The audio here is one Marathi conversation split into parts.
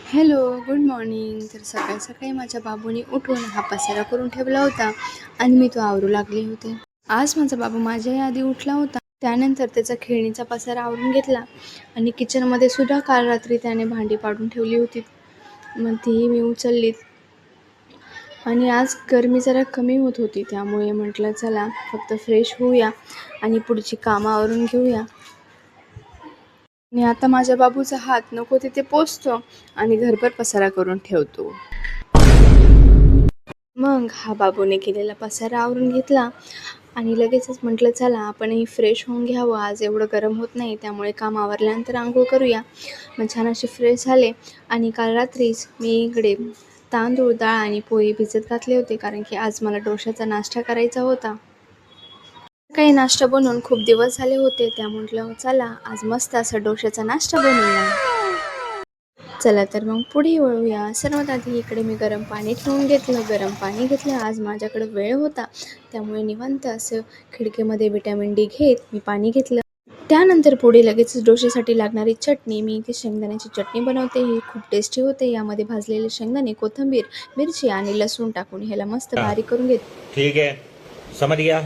Hello, good morning. तर सकाळी सकाळी माझ्या बाबूने उठून हा पसारा करून ठेवला होता आणि मी तो आवरू लागले होते. आज माझा बाबू माझ्या आधी उठला होता. त्यानंतर त्याचा खेळणीचा पसारा आवरून घेतला आणि किचनमध्ये सुद्धा काल रात्री त्याने भांडी पाडून ठेवली होती, मग तीही मी उचलली. आणि आज गरमी जरा कमी होत होती, त्यामुळे म्हटलं चला फक्त फ्रेश होऊया आणि पुढची कामं आवरून घेऊया. आणि आता माझ्या बाबूचा हात नको तिथे पोचतो आणि घरभर पसारा करून ठेवतो. मग हा बाबूने केलेला पसारा आवरून घेतला आणि लगेचच म्हटलं चला आपणही फ्रेश होऊन घ्यावं. आज एवढं गरम होत नाही, त्यामुळे काम आवरल्यानंतर आंघोळ करूया. मग छान असे फ्रेश झाले आणि काल रात्रीच मी इकडे तांदूळ, डाळ आणि पोळी भिजत घातले होते, कारण की आज मला डोशाचा नाश्ता करायचा होता. काही नाश्ता बनवून खूप दिवस झाले होते, त्या म्हटलं चला आज मस्त असा डोशाचा नाश्ता बनवूया. चला तर मग पुढे वळूया. सर्वात आधी इकडे मी गरम पाणी ठेवून घेतलं. आज माझ्याकडे वेळ होता, त्यामुळे निवांत असं खिडकीमध्ये विटॅमिन डी घेत मी पाणी घेतलं. त्यानंतर पुढे लगेचच डोशासाठी लागणारी चटणी. मी इथे शेंगदाण्याची चटणी बनवते. ही खूप टेस्टी होते. यामध्ये भाजलेले शेंगदाणे, कोथिंबीर, मिरची आणि लसूण टाकून ह्याला मस्त बारीक करून ठीक आहे, समज गया.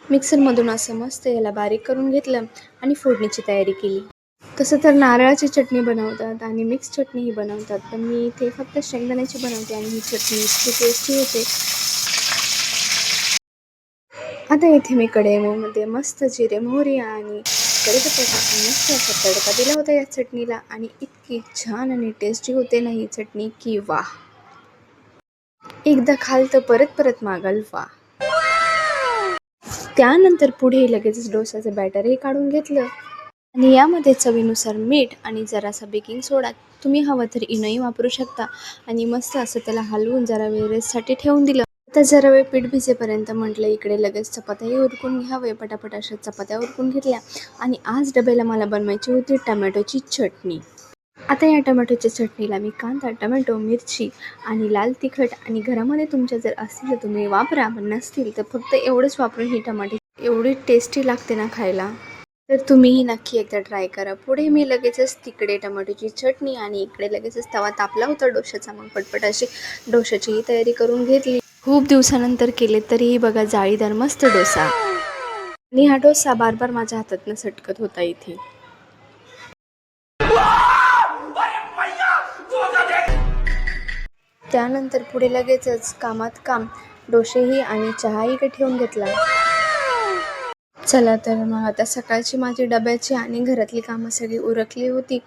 मिक्सरमधून असं मस्त याला बारीक करून घेतलं आणि फोडणीची तयारी केली. तसं तर नारळाची चटणी बनवतात आणि मिक्स चटणीही बनवतात, पण मी इथे फक्त शेंगदाण्याची बनवते आणि ही चटणी इतकी टेस्टी होते. आता इथे मी कढईमध्ये मस्त जिरे, मोहरी आणि कढीपत्ता टाकून मस्त असा तडका दिला होता या चटणीला आणि इतकी छान आणि टेस्टी होते ना ही चटणी की वाह! एकदा खाल तर परत परत मागाल वाह! त्यानंतर पुढे लगेचच डोसाचं बॅटरही काढून घेतलं आणि यामध्ये चवीनुसार मीठ आणि जरासा बेकिंग सोडा, तुम्ही हवं तर इनोही वापरू शकता आणि मस्त असं त्याला हलवून जरा वेळ रेस्टसाठी ठेवून दिलं. आता जरा वेळ पीठ भिजेपर्यंत म्हटलं इकडे लगेच चपात्याही उरकून घ्यावे. पटापट अशा चपात्या उरकून घेतल्या आणि आज डब्याला मला बनवायची होती टमॅटोची चटणी. आता या टमॅटोच्या चटणीला मी कांदा, टमॅटो, मिरची आणि लाल तिखट आणि घरामध्ये तुमच्या जर असतील तर तुम्ही वापरा, पण नसतील तर फक्त एवढंच वापरून ही टमाटे एवढी टेस्टी लागते ना खायला, तर तुम्हीही नक्की एकदा ट्राय करा. पुढे मी लगेचच तिकडे टमाटोची चटणी आणि इकडे लगेचच तवा तापला होता डोशाचा, मग पटपट अशी डोशाचीही तयारी करून घेतली. खूप दिवसानंतर केले तरीही बघा जाळीदार मस्त डोसा आणि हा डोसा बार बार माझ्या हातातनं सटकत होता इथे. त्यानंतर पुढे लगेचच कामात काम, डोसेही आणि चहाही इकडे ठेवून घेतला. चला तर मग आता सकाळची माझी डब्याची आणि घरातली कामं सगळी उरकली होती.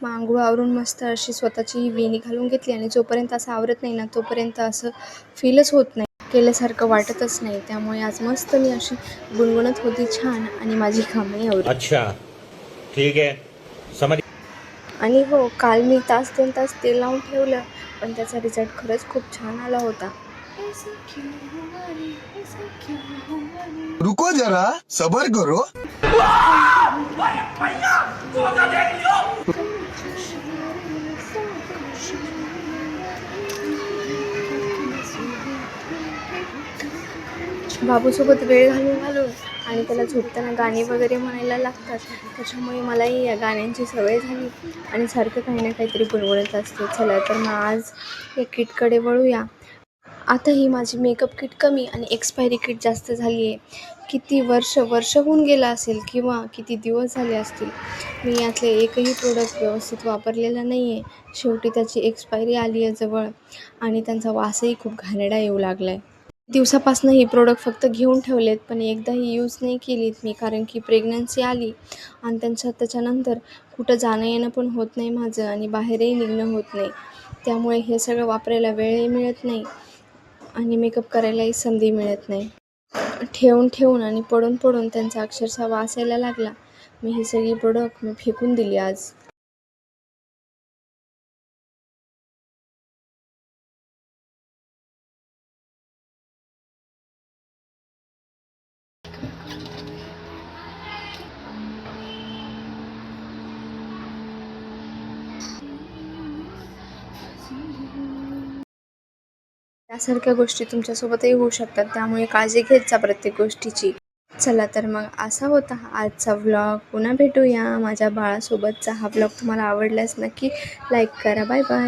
मग आंघोळ आवरून मस्त अशी स्वतःची वेणी घालून घेतली आणि जोपर्यंत असं आवरत नाही ना तोपर्यंत असं फीलच होत नाही, केल्यासारखं वाटतच नाही. त्यामुळे आज मस्त मी अशी गुणगुणत होती छान आणि माझी कामंही आवरली. अच्छा, ठीक आहे, समज. आणि हो, काल मी 2 तास तेल लावून ठेवलं, पण त्याचा रिझल्ट खरंच खूप छान आला होता. रुको जरा सबर करो. बाबूसोबत वेळ घालून आणि त्याला झोपताना गाणी वगैरे म्हणायला लागतात, त्याच्यामुळे मलाही या गाण्यांची सवय झाली आणि सारखं काही ना काहीतरी गुणगुणत असते. चला तर मग आज या किटकडे वळूया. आता ही माझी मेकअप किट कमी आणि एक्सपायरी किट जास्त झाली आहे. किती वर्ष होऊन गेला असेल किंवा किती दिवस झाले असतील, मी यातले एकही प्रोडक्ट व्यवस्थित वापरलेला नाही आहे. शेवटी त्याची एक्सपायरी आली आहे जवळ आणि त्यांचा वासही खूप घाणेरडा येऊ लागला आहे. दिवसापासून ही प्रोडक्ट फक्त घेऊन ठेवलेत, पण एकदाही यूज नाही केलीत मी, कारण की प्रेग्नन्सी आली आणि त्याच्यानंतर कुठं जाणं येणं पण होत नाही माझं आणि बाहेरही निघणं होत नाही. त्यामुळे हे सगळं वापरायला वेळही मिळत नाही आणि मेकअप करायलाही संधी मिळत नाही. ठेवून आणि पडून त्यांचा अक्षरशः वास यायला लागला. ही सगळी प्रोडक्ट मी फेकून दिली आज. यासारख्या गोष्टी तुमच्यासोबतही होऊ शकतात, त्यामुळे काळजी घेत जा प्रत्येक गोष्टीची. चला तर मग असा होता आजचा व्लॉग. पुन्हा भेटूया माझ्या बाळासोबतचा. हा व्लॉग तुम्हाला आवडल्यास नक्की लाईक करा. Bye bye.